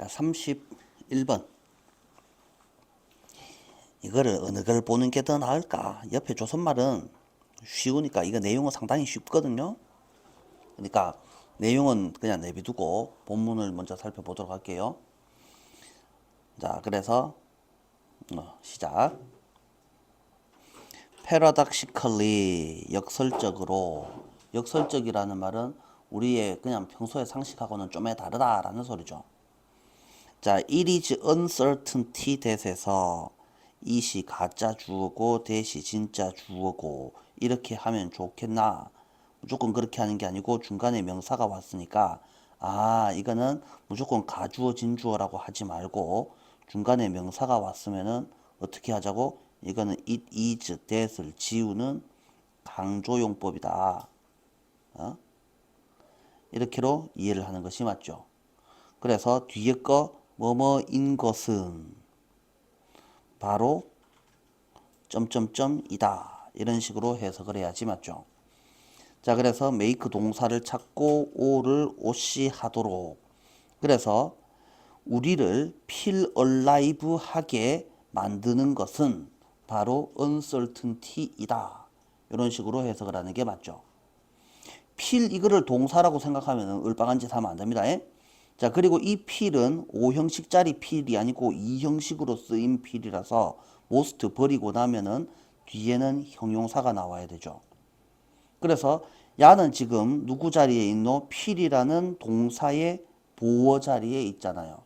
자, 31번. 이거를 어느 걸 보는 게 더 나을까? 옆에 조선말은 쉬우니까 이거 내용은 상당히 쉽거든요. 그러니까 내용은 그냥 내비두고 본문을 먼저 살펴보도록 할게요. 자, 그래서 시작. paradoxically, 역설적으로. 역설적이라는 말은 우리의 그냥 평소의 상식하고는 좀 다르다라는 소리죠. 자, it is uncertainty that에서 it이 가짜 주어고 that이 진짜 주어고 이렇게 하면 좋겠나? 무조건 그렇게 하는 게 아니고 중간에 명사가 왔으니까 이거는 무조건 가주어 진주어라고 하지 말고 중간에 명사가 왔으면은 어떻게 하자고? 이거는 it is that을 지우는 강조용법이다. 이렇게로 이해를 하는 것이 맞죠. 그래서 뒤에 거 뭐뭐인 것은 바로 점점점이다. 이런 식으로 해석을 해야지 맞죠. 자, 그래서 make 동사를 찾고 o를 오시 하도록. 그래서 우리를 feel alive 하게 만드는 것은 바로 uncertainty이다. 이런 식으로 해석을 하는 게 맞죠. feel 이거를 동사라고 생각하면 을빵한 짓 하면 안 됩니다. 자, 그리고 이 필은 5형식짜리 필이 아니고 2형식으로 쓰인 필이라서 most 버리고 나면은 뒤에는 형용사가 나와야 되죠. 그래서 야는 지금 누구 자리에 있노? 필이라는 동사의 보어 자리에 있잖아요.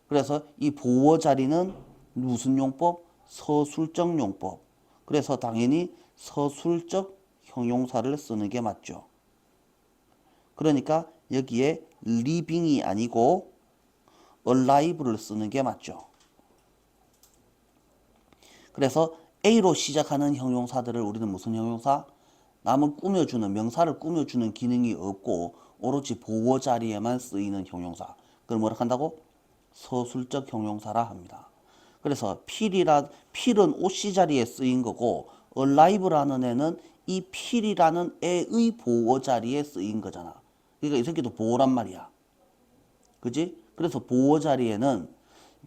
그래서 이 보어 자리는 무슨 용법? 서술적 용법. 그래서 당연히 서술적 형용사를 쓰는 게 맞죠. 그러니까 여기에 living이 아니고 alive를 쓰는 게 맞죠. 그래서 A로 시작하는 형용사들을 우리는 무슨 형용사? 남을 꾸며주는, 명사를 꾸며주는 기능이 없고 오로지 보어 자리에만 쓰이는 형용사. 그걸 뭐라 한다고? 서술적 형용사라 합니다. 그래서 필은 OC 자리에 쓰인 거고 alive라는 애는 이 필이라는 애의 보어 자리에 쓰인 거잖아. 그러니까 이 새끼도 보어란 말이야. 그지? 그래서 보어 자리에는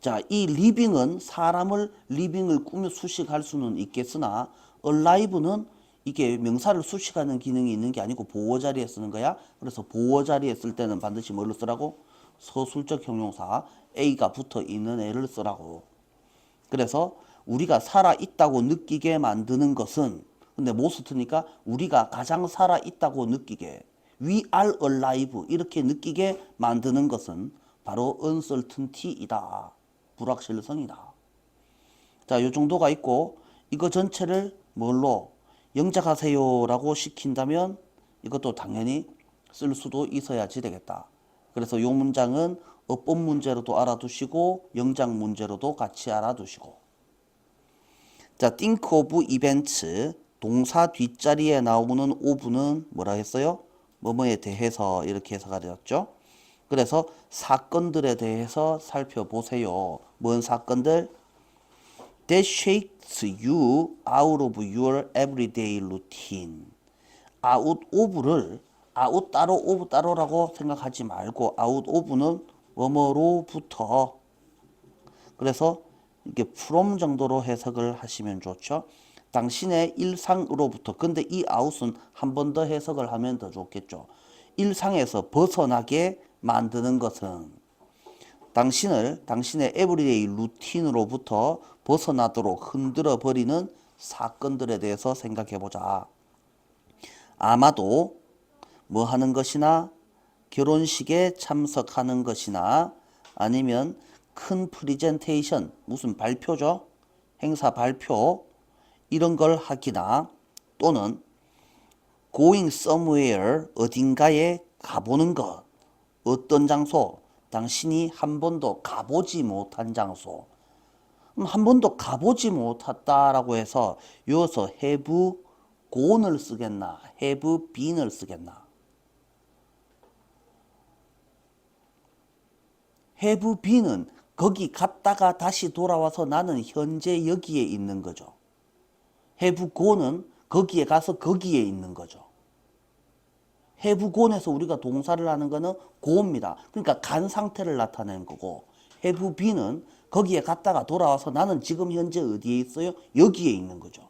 자, 이 living은 사람을 living을 꾸며 수식할 수는 있겠으나 alive는 이게 명사를 수식하는 기능이 있는 게 아니고 보어 자리에 쓰는 거야. 그래서 보어 자리에 쓸 때는 반드시 뭘로 쓰라고? 서술적 형용사 A가 붙어 있는 애를 쓰라고. 그래서 우리가 살아있다고 느끼게 만드는 것은 근데 most니까 우리가 가장 살아있다고 느끼게 We are alive 이렇게 느끼게 만드는 것은 바로 uncertainty이다. 불확실성이다. 자, 요 정도가 있고 이거 전체를 뭘로 영작하세요 라고 시킨다면 이것도 당연히 쓸 수도 있어야지 되겠다. 그래서 요 문장은 어법 문제로도 알아두시고 영작 문제로도 같이 알아두시고. 자, think of events 동사 뒷자리에 나오는 of는 뭐라 했어요? 뭐뭐에 대해서 이렇게 해석가 되었죠. 그래서 사건들에 대해서 살펴보세요. 뭔 사건들? That shakes you out of your everyday routine. out of를 out 따로 of 따로라고 생각하지 말고 out of는 뭐뭐로부터 그래서 이게 from 정도로 해석을 하시면 좋죠. 당신의 일상으로부터. 근데 이 out은 한 번 더 해석을 하면 더 좋겠죠. 일상에서 벗어나게 만드는 것은 당신의 에브리데이 루틴으로부터 벗어나도록 흔들어 버리는 사건들에 대해서 생각해 보자. 아마도 뭐 하는 것이나 결혼식에 참석하는 것이나 아니면 큰 프리젠테이션 무슨 발표죠? 행사 발표 이런 걸 하기나 또는 going somewhere 어딘가에 가보는 것 어떤 장소 당신이 한 번도 가보지 못한 장소 한 번도 가보지 못했다라고 해서 여기서 have gone을 쓰겠나 have been을 쓰겠나 have been은 거기 갔다가 다시 돌아와서 나는 현재 여기에 있는 거죠. have gone은 거기에 가서 거기에 있는 거죠. have gone에서 우리가 동사를 하는 거는 go입니다. 그러니까 간 상태를 나타내는 거고 have been은 거기에 갔다가 돌아와서 나는 지금 현재 어디에 있어요? 여기에 있는 거죠.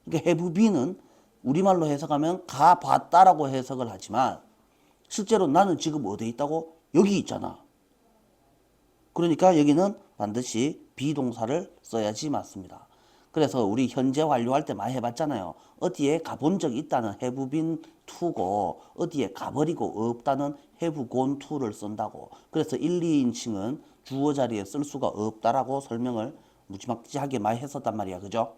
그러니까 have been은 우리말로 해석하면 가봤다라고 해석을 하지만 실제로 나는 지금 어디에 있다고? 여기 있잖아. 그러니까 여기는 반드시 비동사를 써야지 맞습니다. 그래서 우리 현재 완료할 때 많이 해봤잖아요. 어디에 가본 적이 있다는 have been to고 어디에 가버리고 없다는 have gone to를 쓴다고. 그래서 1, 2인칭은 주어 자리에 쓸 수가 없다라고 설명을 무지막지하게 많이 했었단 말이야. 그죠?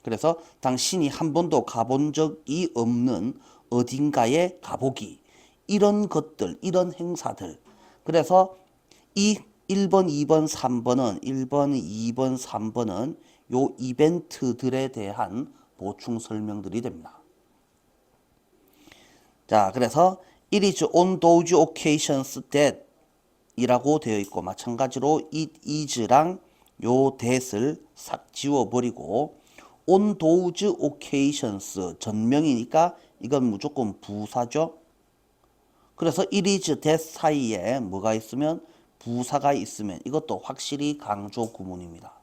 그래서 당신이 한 번도 가본 적이 없는 어딘가에 가보기. 이런 것들, 이런 행사들. 그래서 이 1번, 2번, 3번은 1번, 2번, 3번은 요 이벤트들에 대한 보충 설명들이 됩니다. 자, 그래서 it is on those occasions that 이라고 되어 있고 마찬가지로 it is랑 요 that을 싹 지워버리고 on those occasions 전명이니까 이건 무조건 부사죠. 그래서 it is that 사이에 뭐가 있으면 부사가 있으면 이것도 확실히 강조 구문입니다.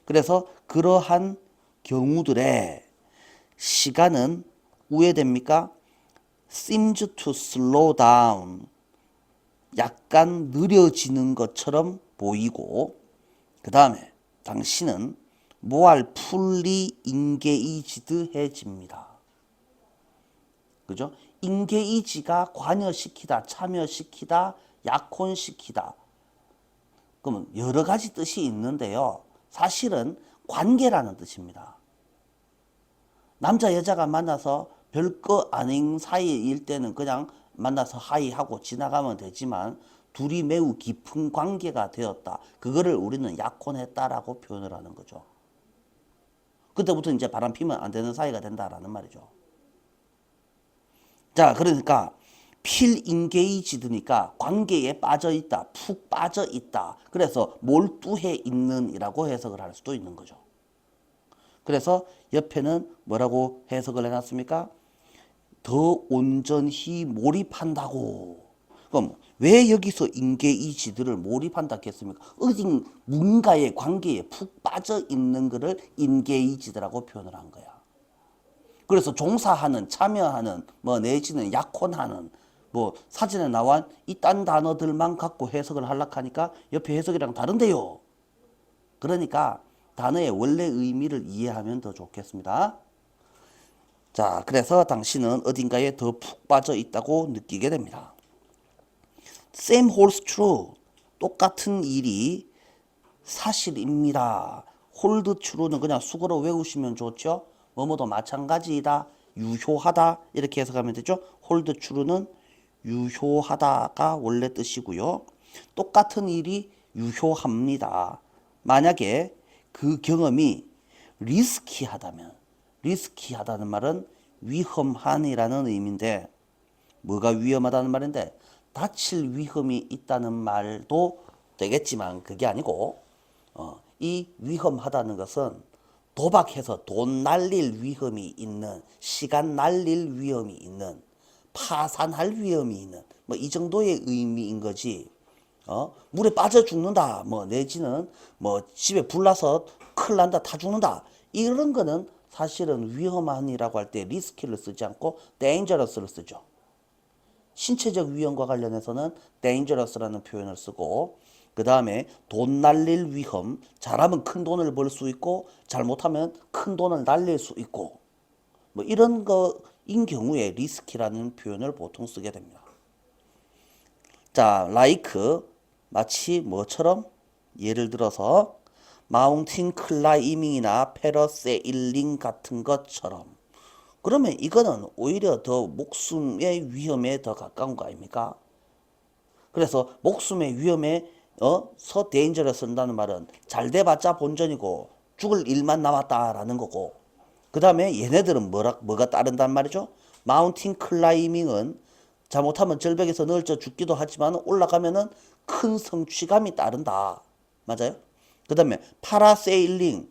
그래서 그러한 경우들의 시간은 우회됩니까? seems to slow down 약간 느려지는 것처럼 보이고 그 다음에 당신은 more fully engaged해집니다. 그죠? engage가 관여시키다, 참여시키다, 약혼시키다. 그러면 여러 가지 뜻이 있는데요. 사실은 관계라는 뜻입니다. 남자 여자가 만나서 별거 아닌 사이일 때는 그냥 만나서 하이하고 지나가면 되지만 둘이 매우 깊은 관계가 되었다. 그거를 우리는 약혼했다라고 표현을 하는 거죠. 그때부터 이제 바람 피면 안 되는 사이가 된다라는 말이죠. 자, 그러니까 feel engaged니까 관계에 빠져 있다, 푹 빠져 있다. 그래서 몰두해 있는 이라고 해석을 할 수도 있는 거죠. 그래서 옆에는 뭐라고 해석을 해놨습니까? 더 온전히 몰입한다고. 그럼 왜 여기서 engaged를 몰입한다 했습니까? 어딘 뭔가의 관계에 푹 빠져 있는 거를 engaged라고 표현을 한 거야. 그래서 종사하는, 참여하는, 뭐 내지는 약혼하는, 뭐 사진에 나와 이딴 단어들만 갖고 해석을 하려고 하니까 옆에 해석이랑 다른데요. 그러니까 단어의 원래 의미를 이해하면 더 좋겠습니다. 자, 그래서 당신은 어딘가에 더 푹 빠져 있다고 느끼게 됩니다. Same holds true. 똑같은 일이 사실입니다. hold true는 그냥 수거로 외우시면 좋죠. 뭐뭐도 마찬가지이다, 유효하다 이렇게 해석하면 되죠. hold true는 유효하다가 원래 뜻이고요. 똑같은 일이 유효합니다. 만약에 그 경험이 리스키하다면, 리스키하다는 말은 위험한이라는 의미인데 뭐가 위험하다는 말인데 다칠 위험이 있다는 말도 되겠지만 그게 아니고 이 위험하다는 것은 도박해서 돈 날릴 위험이 있는, 시간 날릴 위험이 있는, 파산할 위험이 있는 뭐 이 정도의 의미인 거지. 물에 빠져 죽는다, 뭐 내지는 뭐 집에 불나서 큰일 난다, 타 죽는다 이런 거는 사실은 위험한이라고 할 때 리스키를 쓰지 않고 dangerous를 쓰죠. 신체적 위험과 관련해서는 dangerous라는 표현을 쓰고 그 다음에 돈 날릴 위험, 잘하면 큰 돈을 벌 수 있고 잘못하면 큰 돈을 날릴 수 있고 뭐 이런 거인 경우에 리스키라는 표현을 보통 쓰게 됩니다. 자, like 마치 뭐처럼? 예를 들어서 마운틴 클라이밍이나 패러세일링 같은 것처럼. 그러면 이거는 오히려 더 목숨의 위험에 더 가까운 거 아닙니까? 그래서 목숨의 위험에 서 데인저를 쓴다는 말은 잘 돼봤자 본전이고 죽을 일만 남았다라는 거고 그 다음에 얘네들은 뭐가 따른단 말이죠? 마운틴 클라이밍은 잘못하면 절벽에서 널져 죽기도 하지만 올라가면은 큰 성취감이 따른다. 맞아요? 그 다음에 파라세일링,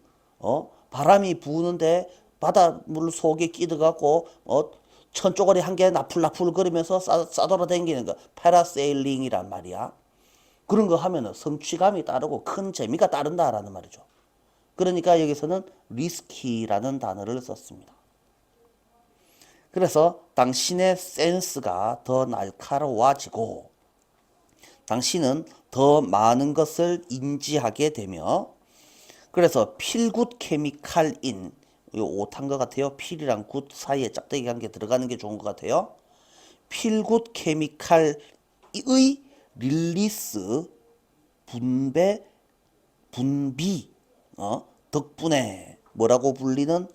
바람이 부는데 바닷물 속에 끼들어갖고 천조가리 한 개 나풀나풀 거리면서 싸돌아다니는 거 파라세일링이란 말이야. 그런 거 하면은 성취감이 따르고 큰 재미가 따른다라는 말이죠. 그러니까 여기서는 리스키라는 단어를 썼습니다. 그래서 당신의 센스가 더 날카로워지고 당신은 더 많은 것을 인지하게 되며 그래서 필굿 케미칼인 이거 오탄 것 같아요. 필이랑 굿 사이에 짝대기 한 개 들어가는 게 좋은 것 같아요. 필굿 케미칼의 릴리스 분배 분비 덕분에 뭐라고 불리는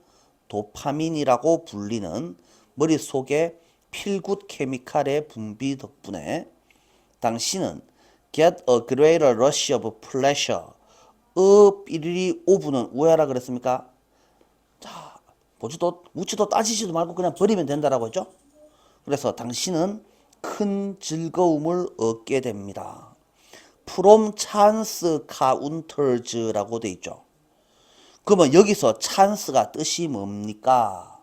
도파민이라고 불리는 머릿속에 필굿 케미칼의 분비 덕분에 당신은 get a greater rush of pleasure 삐리리 오브는 우야라 그랬습니까? 자, 보지도 묻지도 따지지도 말고 그냥 버리면 된다라고 했죠? 그래서 당신은 큰 즐거움을 얻게 됩니다. From chance counters라고 돼 있죠. 그러면 여기서 찬스가 뜻이 뭡니까?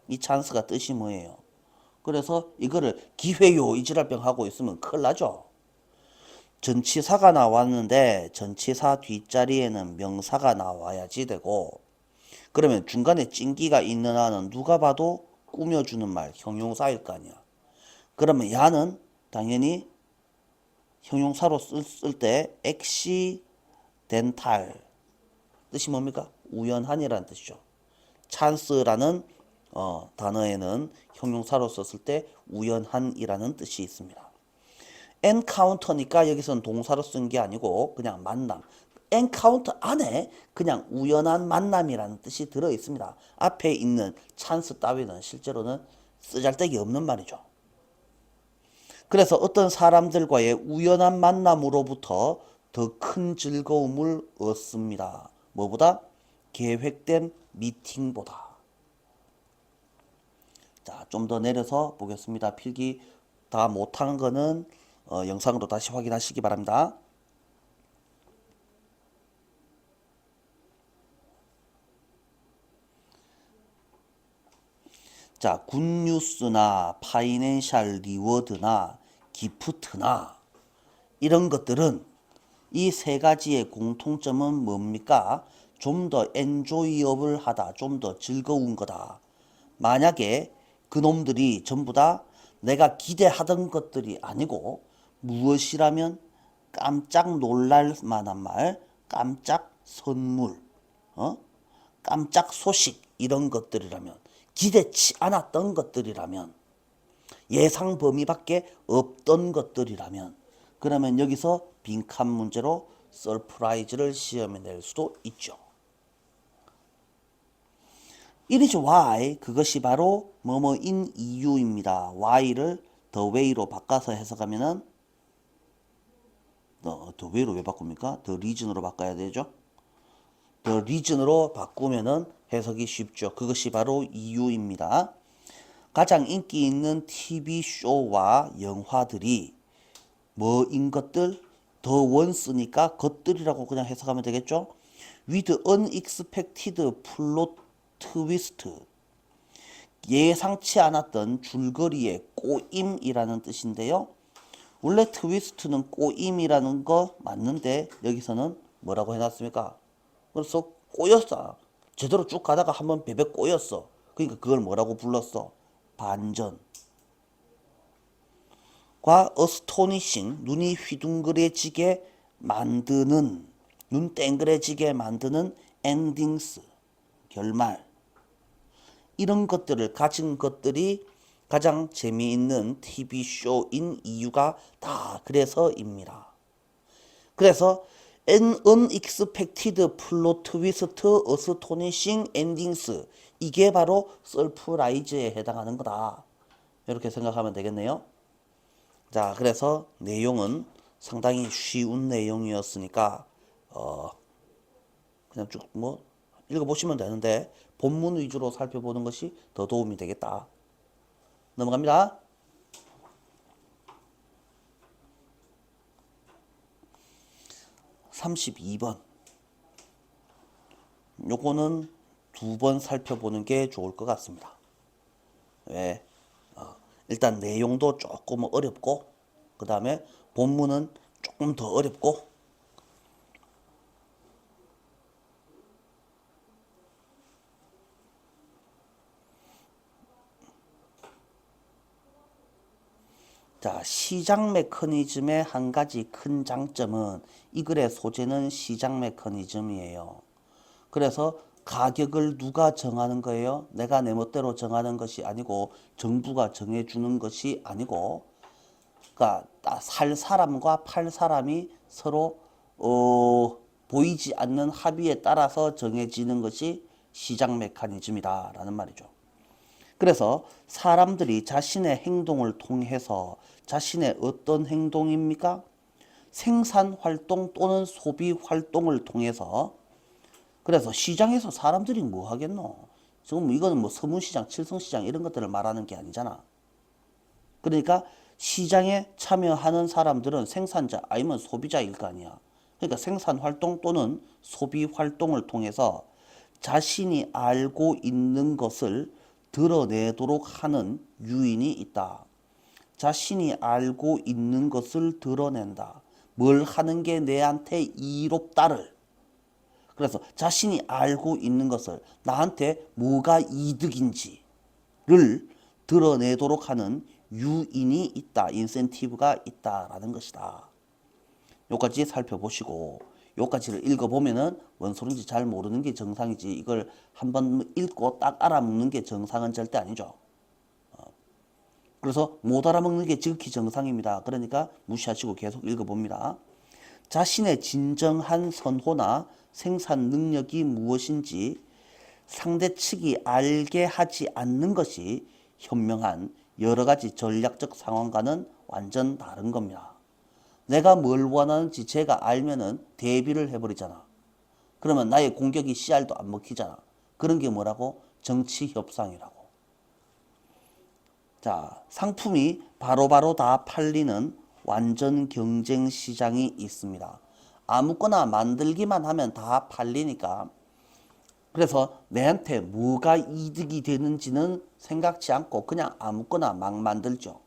이 찬스가 뜻이 뭐예요? 그래서 이거를 기회요 이지랄병 하고 있으면 큰일 나죠. 전치사가 나왔는데 전치사 뒷자리에는 명사가 나와야지 되고 그러면 중간에 찡기가 있는 한은 누가 봐도 꾸며주는 말 형용사일 거 아니야. 그러면 야는 당연히 형용사로 쓸 때 액시덴탈 뜻이 뭡니까? 우연한이라는 뜻이죠. 찬스라는 단어에는 형용사로 썼을 때 우연한이라는 뜻이 있습니다. 엔카운터니까 여기서는 동사로 쓴 게 아니고 그냥 만남. 엔카운터 안에 그냥 우연한 만남이라는 뜻이 들어 있습니다. 앞에 있는 찬스 따위는 실제로는 쓰잘데기 없는 말이죠. 그래서 어떤 사람들과의 우연한 만남으로부터 더 큰 즐거움을 얻습니다. 뭐보다? 계획된 미팅보다. 자, 좀 더 내려서 보겠습니다. 필기 다 못하는 거는 영상으로 다시 확인하시기 바랍니다. 자, 굿뉴스나 파이낸셜 리워드나 기프트나 이런 것들은 이 세 가지의 공통점은 뭡니까? 좀 더 엔조이어블 하다, 좀 더 즐거운 거다. 만약에 그놈들이 전부 다 내가 기대하던 것들이 아니고 무엇이라면 깜짝 놀랄 만한 말, 깜짝 선물, 깜짝 소식 이런 것들이라면 기대치 않았던 것들이라면 예상 범위 밖에 없던 것들이라면 그러면 여기서 빈칸 문제로 서프라이즈를 시험에 낼 수도 있죠. It is why 그것이 바로 뭐뭐인 이유입니다. why를 the way로 바꿔서 해석하면은 the way로 왜 바꿉니까? the reason으로 바꿔야 되죠. the reason으로 바꾸면은 해석이 쉽죠. 그것이 바로 이유입니다. 가장 인기 있는 TV 쇼와 영화들이 뭐인 것들? 더 원스니까 것들이라고 그냥 해석하면 되겠죠. With unexpected plot twist 예상치 않았던 줄거리의 꼬임이라는 뜻인데요. 원래 트위스트는 꼬임이라는 거 맞는데 여기서는 뭐라고 해놨습니까? 그래서 꼬였어. 제대로 쭉 가다가 한번 베베 꼬였어. 그러니까 그걸 뭐라고 불렀어? 반전. 과 astonishing 눈이 휘둥그레지게 만드는 눈 땡그레지게 만드는 endings 결말 이런 것들을 가진 것들이 가장 재미있는 TV쇼인 이유가 다 그래서입니다. 그래서 an unexpected plot twist, astonishing endings 이게 바로 서프라이즈에 해당하는 거다. 이렇게 생각하면 되겠네요. 자, 그래서 내용은 상당히 쉬운 내용이었으니까 그냥 쭉 뭐 읽어보시면 되는데 본문 위주로 살펴보는 것이 더 도움이 되겠다. 넘어갑니다. (32번) 요거는 두 번 살펴보는 게 좋을 것 같습니다. 왜? 일단 내용도 조금 어렵고 그 다음에 본문은 조금 더 어렵고, 자, 시장 메커니즘의 한 가지 큰 장점은 이 글의 소재는 시장 메커니즘이에요. 그래서 가격을 누가 정하는 거예요? 내가 내 멋대로 정하는 것이 아니고 정부가 정해주는 것이 아니고, 그러니까 살 사람과 팔 사람이 서로 보이지 않는 합의에 따라서 정해지는 것이 시장 메커니즘이다라는 말이죠. 그래서 사람들이 자신의 행동을 통해서 자신의 어떤 행동입니까? 생산 활동 또는 소비 활동을 통해서, 그래서 시장에서 사람들이 뭐 하겠노? 지금 이거는 뭐 서문시장, 칠성시장 이런 것들을 말하는 게 아니잖아. 그러니까 시장에 참여하는 사람들은 생산자 아니면 소비자일 거 아니야. 그러니까 생산 활동 또는 소비 활동을 통해서 자신이 알고 있는 것을 드러내도록 하는 유인이 있다. 자신이 알고 있는 것을 드러낸다. 뭘 하는 게 내한테 이롭다를. 그래서 자신이 알고 있는 것을 나한테 뭐가 이득인지를 드러내도록 하는 유인이 있다. 인센티브가 있다라는 것이다. 요까지 살펴보시고 요까지를 읽어보면은 뭔 소린지 잘 모르는 게 정상이지, 이걸 한번 읽고 딱 알아먹는 게 정상은 절대 아니죠. 그래서 못 알아먹는 게 지극히 정상입니다. 그러니까 무시하시고 계속 읽어봅니다. 자신의 진정한 선호나 생산 능력이 무엇인지 상대 측이 알게 하지 않는 것이 현명한 여러 가지 전략적 상황과는 완전 다른 겁니다. 내가 뭘 원하는지 제가 알면은 대비를 해버리잖아. 그러면 나의 공격이 씨알도 안 먹히잖아. 그런 게 뭐라고? 정치 협상이라고. 자, 상품이 바로바로 다 팔리는 완전 경쟁 시장이 있습니다. 아무거나 만들기만 하면 다 팔리니까, 그래서 내한테 뭐가 이득이 되는지는 생각지 않고 그냥 아무거나 막 만들죠.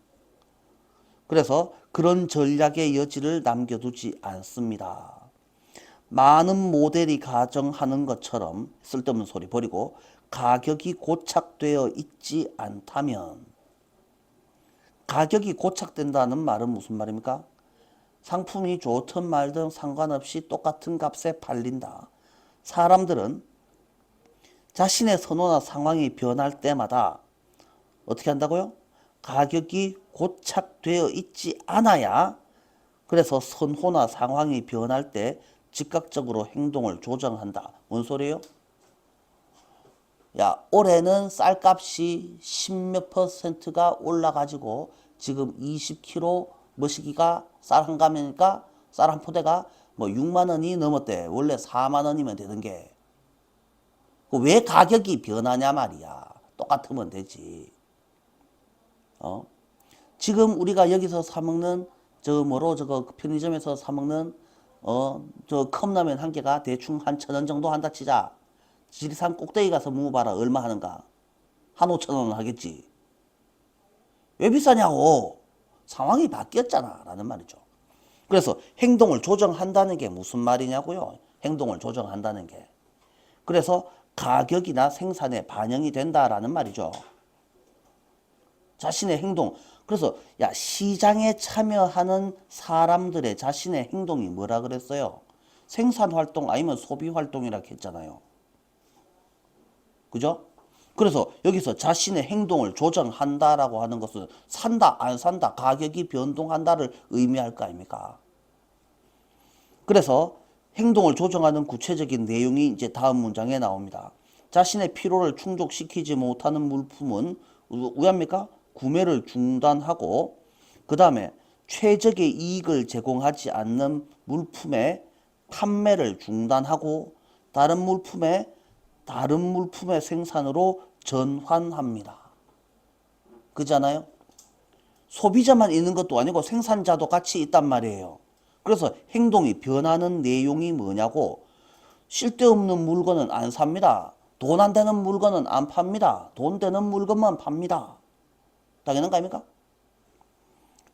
그래서 그런 전략의 여지를 남겨두지 않습니다. 많은 모델이 가정하는 것처럼 쓸데없는 소리 버리고 가격이 고착되어 있지 않다면, 가격이 고착된다는 말은 무슨 말입니까? 상품이 좋든 말든 상관없이 똑같은 값에 팔린다. 사람들은 자신의 선호나 상황이 변할 때마다 어떻게 한다고요? 가격이 고착되어 있지 않아야, 그래서 선호나 상황이 변할 때 즉각적으로 행동을 조정한다. 뭔 소리예요? 야, 올해는 쌀값이 10몇 퍼센트가 올라가지고 지금 20kg 머시기가 쌀 한 가면이니까 쌀 한 포대가 뭐 6만 원이 넘었대. 원래 4만 원이면 되는 게. 왜 가격이 변하냐 말이야. 똑같으면 되지. 지금 우리가 여기서 사 먹는 저거 편의점에서 사 먹는 저 컵라면 한 개가 대충 한 1,000원 정도 한다 치자. 지리산 꼭대기 가서 묵어봐라. 얼마 하는가? 한 5,000원 하겠지. 왜 비싸냐고. 상황이 바뀌었잖아 라는 말이죠. 그래서 행동을 조정한다는 게 무슨 말이냐고요. 행동을 조정한다는 게. 그래서 가격이나 생산에 반영이 된다라는 말이죠. 자신의 행동. 그래서 야, 시장에 참여하는 사람들의 자신의 행동이 뭐라 그랬어요? 생산활동 아니면 소비활동이라 했잖아요. 그죠? 그래서 여기서 자신의 행동을 조정한다라고 하는 것은 산다, 안 산다, 가격이 변동한다를 의미할 거 아닙니까? 그래서 행동을 조정하는 구체적인 내용이 이제 다음 문장에 나옵니다. 자신의 필요를 충족시키지 못하는 물품은 왜합니까? 구매를 중단하고, 그 다음에 최적의 이익을 제공하지 않는 물품의 판매를 중단하고 다른 물품의 생산으로 전환합니다. 그잖아요? 소비자만 있는 것도 아니고 생산자도 같이 있단 말이에요. 그래서 행동이 변하는 내용이 뭐냐고, 쓸데없는 물건은 안 삽니다. 돈 안 되는 물건은 안 팝니다. 돈 되는 물건만 팝니다. 당연한 거 아닙니까?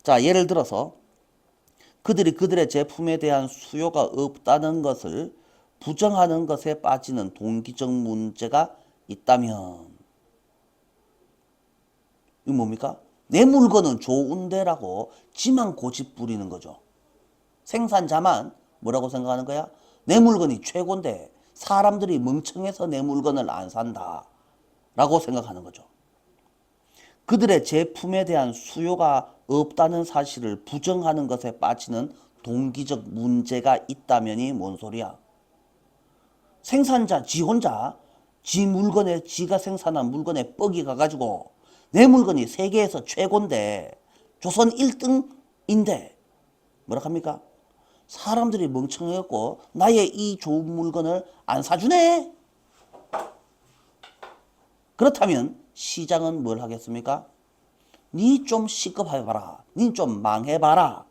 자, 예를 들어서 그들이 그들의 제품에 대한 수요가 없다는 것을 부정하는 것에 빠지는 동기적 문제가 있다면, 이거 뭡니까? 내 물건은 좋은데라고 지만 고집 부리는 거죠. 생산자만 뭐라고 생각하는 거야? 내 물건이 최고인데 사람들이 멍청해서 내 물건을 안 산다 라고 생각하는 거죠. 그들의 제품에 대한 수요가 없다는 사실을 부정하는 것에 빠지는 동기적 문제가 있다면이 뭔 소리야? 생산자 지 혼자 지 물건에 지가 생산한 물건에 뻑이 가가지고 내 물건이 세계에서 최고인데 조선 1등인데 뭐라 합니까? 사람들이 멍청해갖고 나의 이 좋은 물건을 안 사주네. 그렇다면 시장은 뭘 하겠습니까? 니 좀 시급해봐라. 니 좀 망해봐라.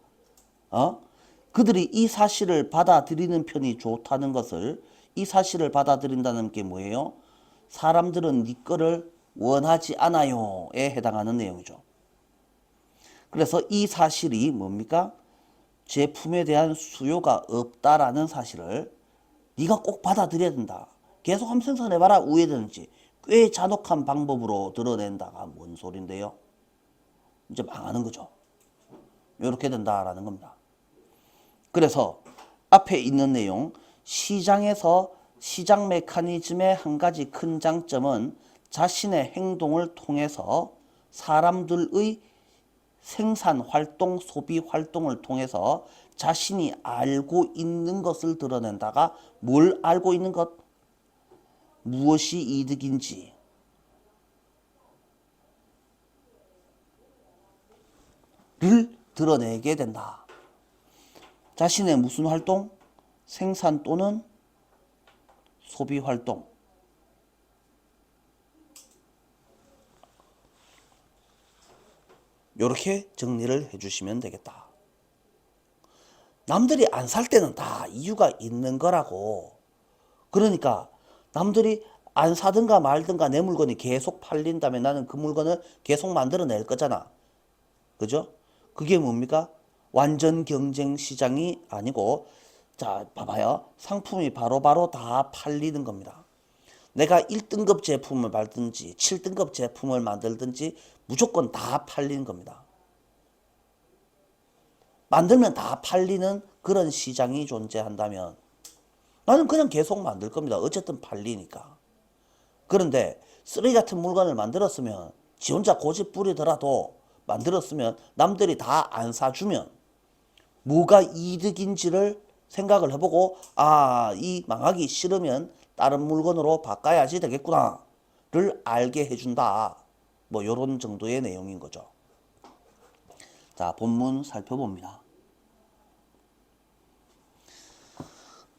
그들이 이 사실을 받아들이는 편이 좋다는 것을, 이 사실을 받아들인다는 게 뭐예요? 사람들은 니 거를 원하지 않아요에 해당하는 내용이죠. 그래서 이 사실이 뭡니까? 제품에 대한 수요가 없다라는 사실을 네가 꼭 받아들여야 된다. 계속 한번 생산해봐라. 우회되는지 꽤 잔혹한 방법으로 드러낸다가 뭔 소린데요? 이제 망하는 거죠. 이렇게 된다라는 겁니다. 그래서 앞에 있는 내용, 시장에서 시장 메커니즘의 한 가지 큰 장점은 자신의 행동을 통해서 사람들의 생산 활동, 소비 활동을 통해서 자신이 알고 있는 것을 드러낸다가 뭘 알고 있는 것? 무엇이 이득인지 를 드러내게 된다. 자신의 무슨 활동? 생산 또는 소비 활동. 이렇게 정리를 해주시면 되겠다. 남들이 안 살 때는 다 이유가 있는 거라고. 그러니까 남들이 안 사든가 말든가 내 물건이 계속 팔린다면 나는 그 물건을 계속 만들어낼 거잖아. 그죠? 그게 뭡니까? 완전 경쟁 시장이 아니고, 자, 봐봐요. 상품이 바로바로 다 팔리는 겁니다. 내가 1등급 제품을 만들든지 7등급 제품을 만들든지 무조건 다 팔리는 겁니다. 만들면 다 팔리는 그런 시장이 존재한다면 나는 그냥 계속 만들 겁니다. 어쨌든 팔리니까. 그런데 쓰레기 같은 물건을 만들었으면 지 혼자 고집 부리더라도 만들었으면 남들이 다 안 사주면 뭐가 이득인지를 생각을 해보고, 아, 이 망하기 싫으면 다른 물건으로 바꿔야지 되겠구나 를 알게 해준다. 뭐 요런 정도의 내용인 거죠. 자, 본문 살펴봅니다.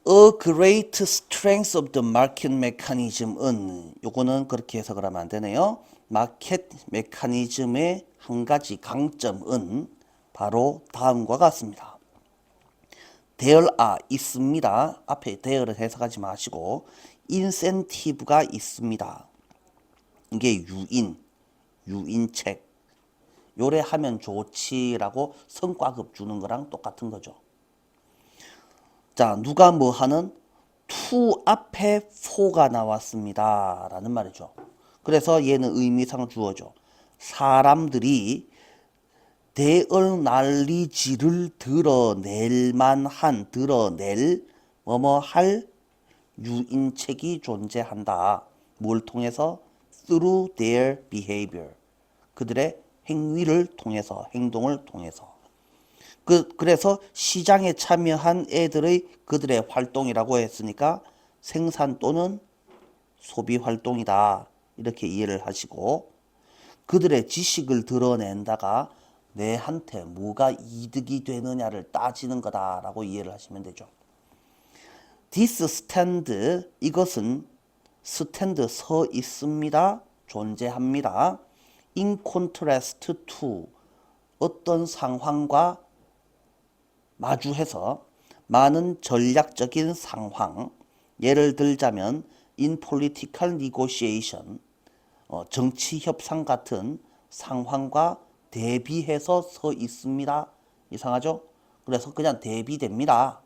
A great strength of the market mechanism은, 요거는 그렇게 해석을 하면 안 되네요. 마켓 메커니즘의 한 가지 강점은 바로 다음과 같습니다. There are 있습니다. 앞에 there를 해석하지 마시고 incentive가 있습니다. 이게 유인책. 요래 하면 좋지라고 성과급 주는 거랑 똑같은 거죠. 자, 누가 뭐 하는? to 앞에 for가 나왔습니다 라는 말이죠. 그래서 얘는 의미상 주어져. 사람들이 their knowledge를 드러낼 만한, 드러낼 뭐뭐 할 유인책이 존재한다. 뭘 통해서? through their behavior. 그들의 행위를 통해서, 행동을 통해서. 그래서 시장에 참여한 애들의 그들의 활동이라고 했으니까 생산 또는 소비 활동이다. 이렇게 이해를 하시고, 그들의 지식을 드러낸다가 내한테 뭐가 이득이 되느냐를 따지는 거다라고 이해를 하시면 되죠. This stand, 이것은 stand 서 있습니다. 존재합니다. In contrast to, 어떤 상황과 마주해서 많은 전략적인 상황, 예를 들자면 in political negotiation, 정치 협상 같은 상황과 대비해서 서 있습니다. 이상하죠? 그래서 그냥 대비됩니다.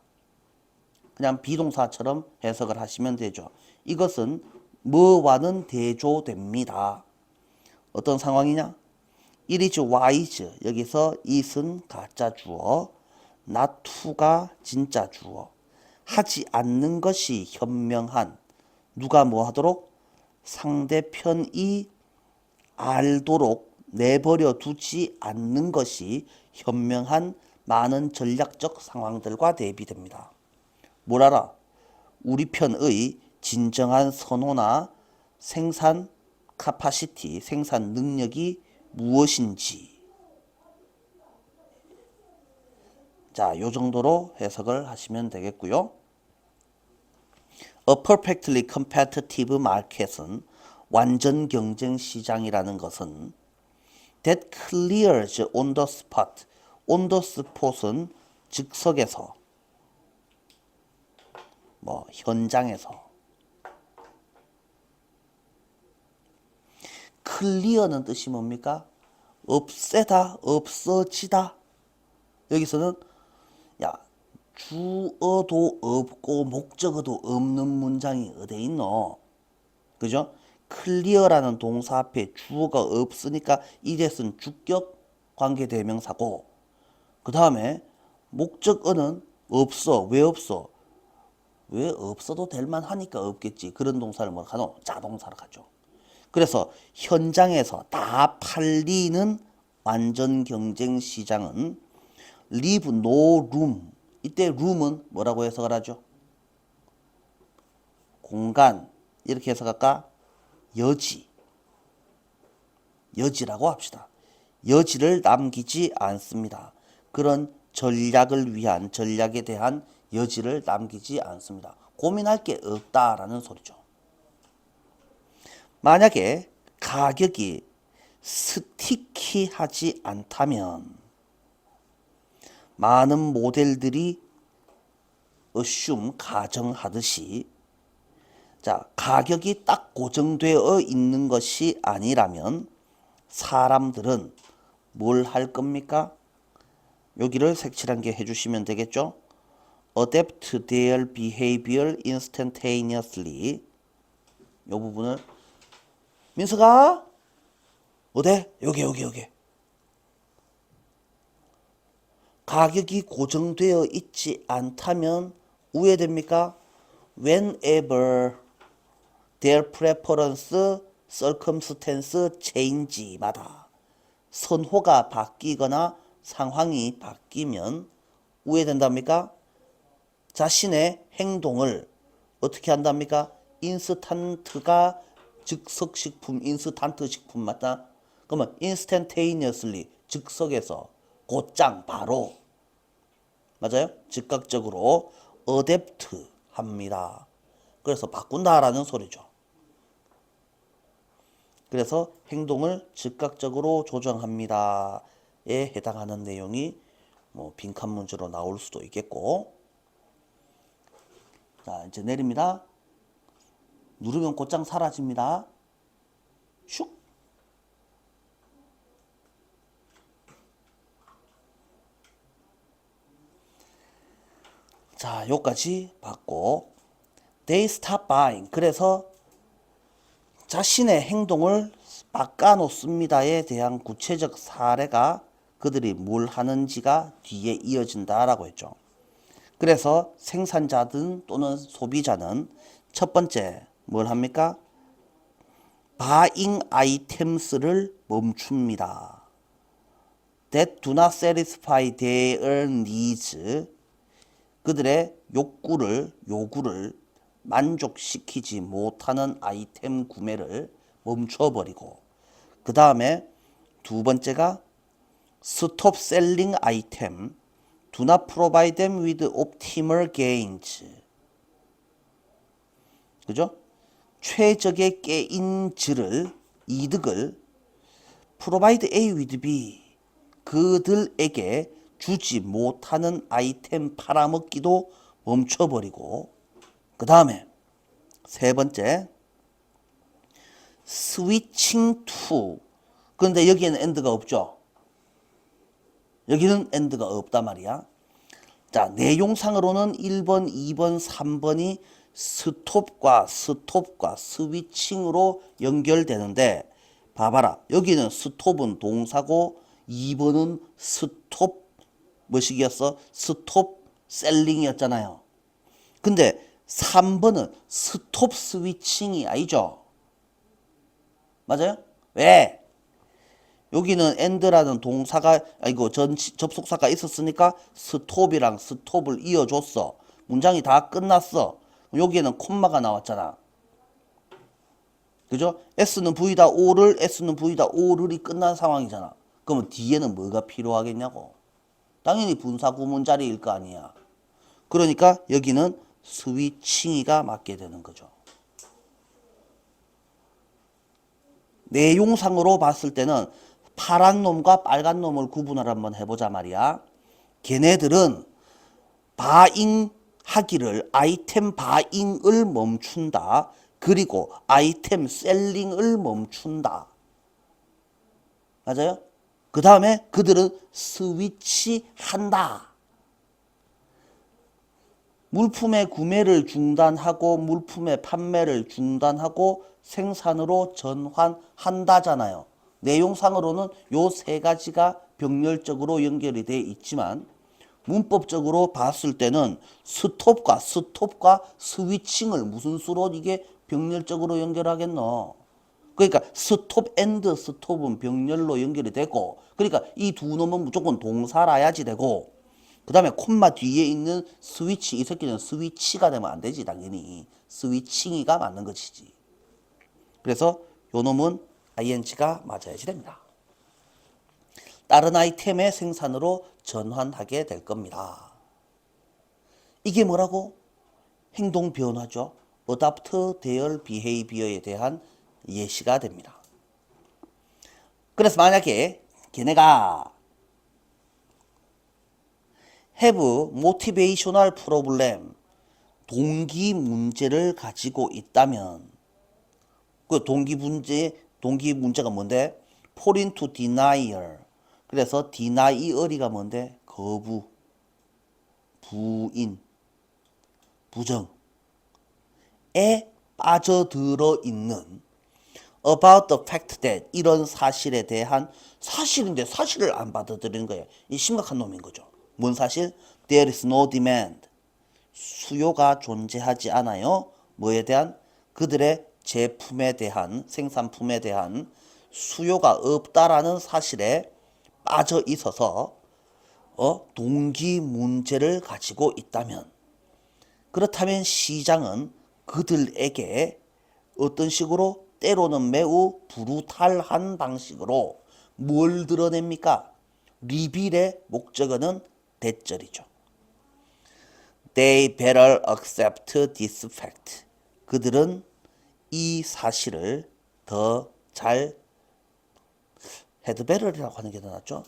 그냥 비동사처럼 해석을 하시면 되죠. 이것은 뭐와는 대조됩니다. 어떤 상황이냐? It is wise. 여기서 it은 가짜 주어, not to가 진짜 주어. 하지 않는 것이 현명한. 누가 뭐 하도록? 상대편이 알도록 내버려 두지 않는 것이 현명한 많은 전략적 상황들과 대비됩니다. 뭘 알아? 우리 편의 진정한 선호나 생산 카파시티, 생산 능력이 무엇인지. 자, 요 정도로 해석을 하시면 되겠고요. A perfectly competitive market은 완전 경쟁 시장이라는 것은 that clears on the spot. on the spot은 즉석에서, 뭐 현장에서. 클리어는 뜻이 뭡니까? 없애다, 없어지다. 여기서는 야, 주어도 없고 목적어도 없는 문장이 어디 있노? 그죠? 클리어라는 동사 앞에 주어가 없으니까 이것은 주격 관계대명사고, 그 다음에 목적어는 없어. 왜 없어? 왜 없어도 될만 하니까 없겠지. 그런 동사를 뭐라 하노? 자동사로 하죠. 그래서 현장에서 다 팔리는 완전 경쟁 시장은 leave no room. 이때 room은 뭐라고 해석을 하죠? 공간. 이렇게 해석할까? 여지. 여지라고 합시다. 여지를 남기지 않습니다. 그런 전략에 대한 여지를 남기지 않습니다. 고민할 게 없다라는 소리죠. 만약에 가격이 스티키하지 않다면 많은 모델들이 assume 가정하듯이, 자, 가격이 딱 고정되어 있는 것이 아니라면 사람들은 뭘 할 겁니까? 여기를 색칠한 게 해주시면 되겠죠? Adapt their behavior instantaneously. 이 부분을 민서가 어디? 여기. 가격이 고정되어 있지 않다면 우회됩니까? Whenever their preference, circumstance change마다 선호가 바뀌거나 상황이 바뀌면 우회된답니까? 자신의 행동을 어떻게 한답니까? 인스턴트가 즉석식품, 인스턴트 식품 맞다? 그러면 instantaneously, 즉석에서, 곧장, 바로. 맞아요? 즉각적으로 adapt 합니다. 그래서 바꾼다라는 소리죠. 그래서 행동을 즉각적으로 조정합니다에 해당하는 내용이 뭐 빈칸 문제로 나올 수도 있겠고. 자, 이제 내립니다. 누르면 곧장 사라집니다. 슉. 자, 요까지 봤고, they stop buying. 그래서 자신의 행동을 바꿔놓습니다에 대한 구체적 사례가 그들이 뭘 하는지가 뒤에 이어진다라고 했죠. 그래서 생산자든 또는 소비자는 첫 번째 뭘 합니까? buying items를 멈춥니다. that do not satisfy their needs. 그들의 요구를 만족시키지 못하는 아이템 구매를 멈춰버리고, 그 다음에 두 번째가 stop selling item, do not provide them with optimal gains. 그죠? 최적의 게인즈를, 이득을 provide A with B, 그들에게 주지 못하는 아이템 팔아먹기도 멈춰버리고, 그 다음에 세 번째 switching to. 그런데 여기에는 end가 없죠. 여기는 end가 없단 말이야. 자, 내용상으로는 1번, 2번, 3번이 스톱과 스위칭으로 연결되는데 봐봐라. 여기는 스톱은 동사고 2번은 스톱 뭐시기였어? 스톱 셀링이었잖아요. 근데 3번은 스톱 스위칭이 아니죠. 맞아요? 왜? 여기는 and라는 동사가 아이고 접속사가 있었으니까 스톱이랑 스톱을 이어줬어. 문장이 다 끝났어. 여기에는 콤마가 나왔잖아. 그죠? S는 V다 O를 S는 V다 O를이 끝난 상황이잖아. 그러면 뒤에는 뭐가 필요하겠냐고. 당연히 분사 구문 자리일 거 아니야. 그러니까 여기는 스위칭이가 맞게 되는 거죠. 내용상으로 봤을 때는 파란 놈과 빨간 놈을 구분을 한번 해보자 말이야. 걔네들은 바잉하기를 아이템 바잉을 멈춘다. 그리고 아이템 셀링을 멈춘다. 맞아요? 그 다음에 그들은 스위치한다. 물품의 구매를 중단하고 물품의 판매를 중단하고 생산으로 전환한다잖아요. 내용상으로는 요 세 가지가 병렬적으로 연결이 돼 있지만 문법적으로 봤을 때는 스톱과 스위칭을 무슨 수로 이게 병렬적으로 연결하겠노? 그러니까 스톱 앤드 스톱은 병렬로 연결이 되고 그러니까 이 두 놈은 무조건 동사라야지 되고 그 다음에 콤마 뒤에 있는 스위치 이 새끼는 스위치가 되면 안 되지 당연히 스위칭이가 맞는 것이지. 그래서 요 놈은 ing가 맞아야지 됩니다. 다른 아이템의 생산으로 전환하게 될 겁니다. 이게 뭐라고? 행동 변화죠. Adapt their behavior에 대한 예시가 됩니다. 그래서 만약에 걔네가 have motivational problem 동기 문제를 가지고 있다면 그 동기 문제가 뭔데? fall into denial. 그래서 denial이가 뭔데? 거부, 부인, 부정에 빠져들어 있는 about the fact that 이런 사실에 대한 사실인데 사실을 안 받아들이는 거예요. 이 심각한 놈인 거죠. 뭔 사실? There is no demand. 수요가 존재하지 않아요. 뭐에 대한? 그들의 제품에 대한 생산품에 대한 수요가 없다라는 사실에 빠져 있어서 동기 문제를 가지고 있다면 그렇다면 시장은 그들에게 어떤 식으로 때로는 매우 브루탈한 방식으로 뭘 드러냅니까? 리빌의 목적어는 대절이죠. They better accept this fact. 그들은 이 사실을 더 잘 had better이라고 하는 게 더 낫죠.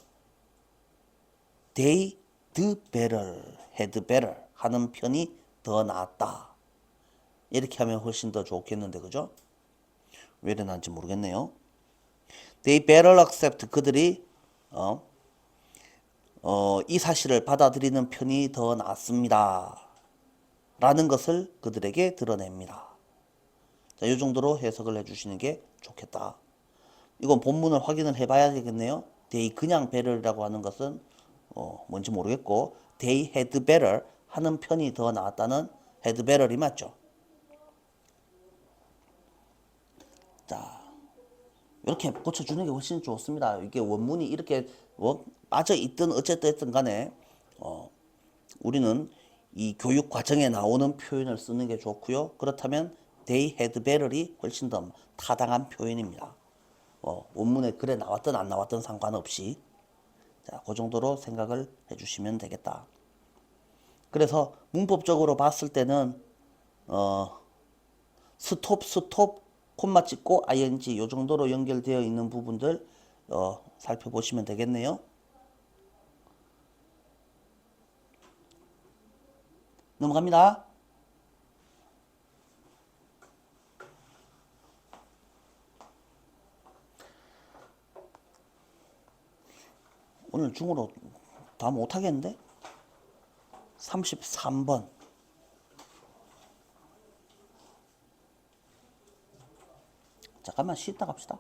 They do better, had better 하는 편이 더 낫다. 이렇게 하면 훨씬 더 좋겠는데 그죠? 왜 이래 나는지 모르겠네요. They better accept 그들이 이 사실을 받아들이는 편이 더 낫습니다. 라는 것을 그들에게 드러냅니다. 자, 이 정도로 해석을 해주시는 게 좋겠다. 이건 본문을 확인을 해봐야 되겠네요. They 그냥 better이라고 하는 것은 뭔지 모르겠고 They had better 하는 편이 더 나았다는 had better이 맞죠. 자, 이렇게 고쳐주는 게 훨씬 좋습니다. 이게 원문이 이렇게 빠져 있든 어쨌든 간에 우리는 이 교육 과정에 나오는 표현을 쓰는 게 좋고요. 그렇다면 they had better이 훨씬 더 타당한 표현입니다. 원문에 글에 나왔든 안 나왔든 상관없이 자, 그 정도로 생각을 해주시면 되겠다. 그래서 문법적으로 봤을 때는 스톱 콤마 찍고 ing 요 정도로 연결되어 있는 부분들 살펴보시면 되겠네요. 넘어갑니다. 오늘 중으로 다 못하겠는데? 33번. 잠깐만 쉬었다 갑시다.